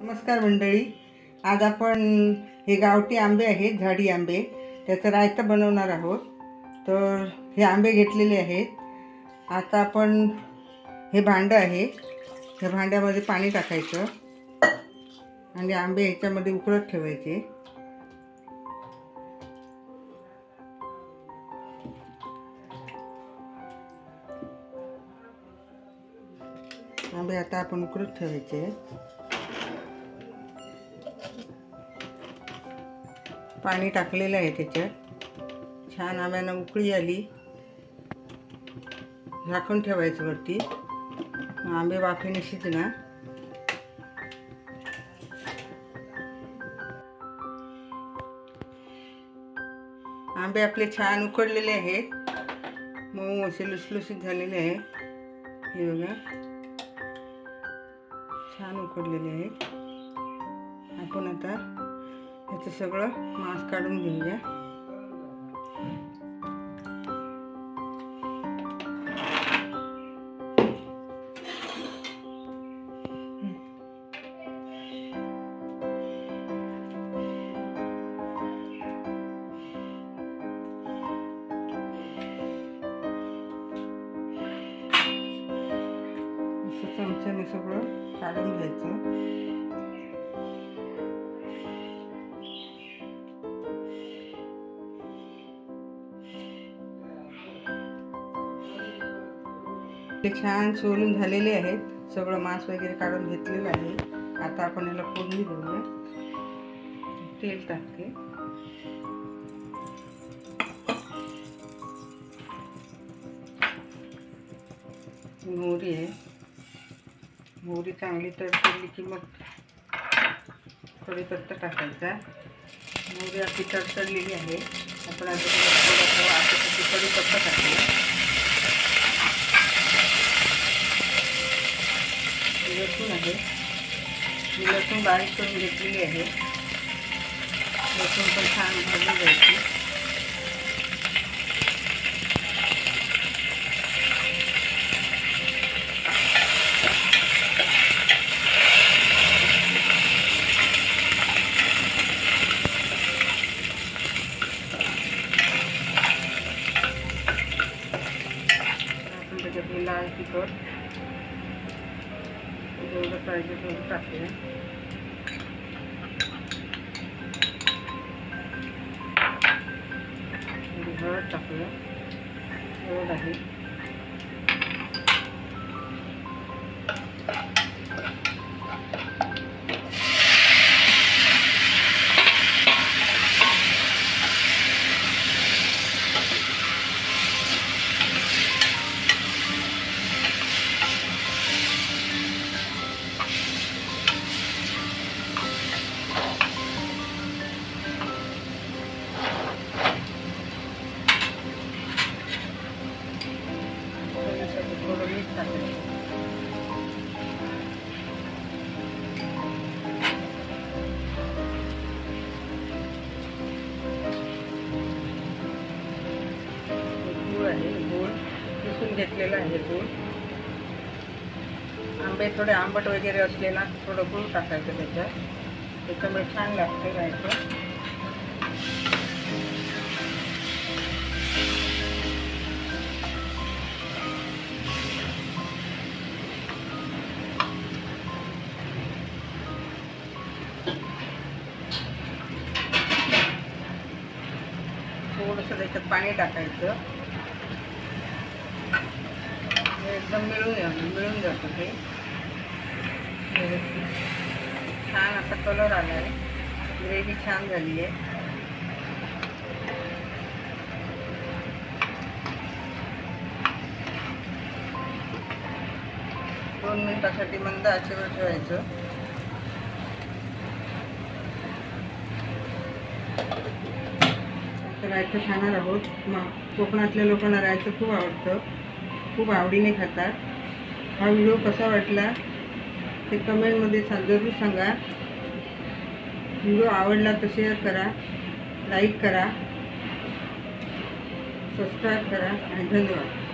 नमस्कार मंडळी, आज आपण हे गावठी आंबे आहेत, झाडी आंबे, त्याचं रायतं बनवणार आहोत. तर हे आंबे घेतलेले आहेत. आता आपण हे भांडं आहे, ह्या भांड्यामध्ये पाणी टाकायचं आणि आंबे ह्याच्यामध्ये उकळत ठेवायचे. आंबे आता आपण उकळत ठेवायचे. पाणी टाकलेलं आहे त्याच्यात. छान आंब्यांना उकळी आली, झाकून ठेवायचं वरती. आंबे वाफेने शिजणार. आंबे आपले छान उकडलेले आहेत, मऊ असे लुसलुसीत झालेले आहेत. हे बघा, छान उकडलेले आहेत. आपण आता ह्याचं सगळं मांस काढून घेऊया. असं चमच्याने सगळं काढून घ्यायचं. ते छान सोलून झालेले आहेत. सगळं मांस वगैरे काढून घेतलेलं आहे. आता आपण याला फोडणी देऊया. तेल टाकते. मोहरी आहे. मोहरी चांगली तडतडली की मग कढीपत्ता टाकायचा. मोहरी आपली तडतडलेली आहे. आपण आता थोडासा वाफेसाठी कढीपत्ता टाकूया. लसूण आहे. मी लसूण बारीक करून घेतलेली आहे. लसूण पण छान भाजून घ्यायची. आपण त्याच्यात लाल तिखट जेवढं पाहिजे तेवढं टाकूया. हळद टाकूया. हळद आहे. गूळ आहे. गूळ किसून घेतलेला आहे. गूळ, आंबे थोडे आंबट वगैरे असले ना, थोडं गूळ टाकायचं त्याच्यात. त्याच्यामुळे छान लागते रायचं. थोडंसं त्याच्यात पाणी टाकायचं. एकदम मिळून जातं ते. छान असा कलर आला आहे. ग्रेव्ही छान झाली आहे. दोन मिनिटासाठी मंद आचेवर ठेवायचं. रायतं खाणार आहोत. कोकणातल्या लोकांना रायतं खूप आवडतं, खूप आवडीने खातात. हा व्हिडिओ कसा वाटला ते कमेंटमध्ये जरूर सांगा. व्हिडिओ आवडला तर शेअर करा, लाईक करा, सबस्क्राईब करा आणि धन्यवाद.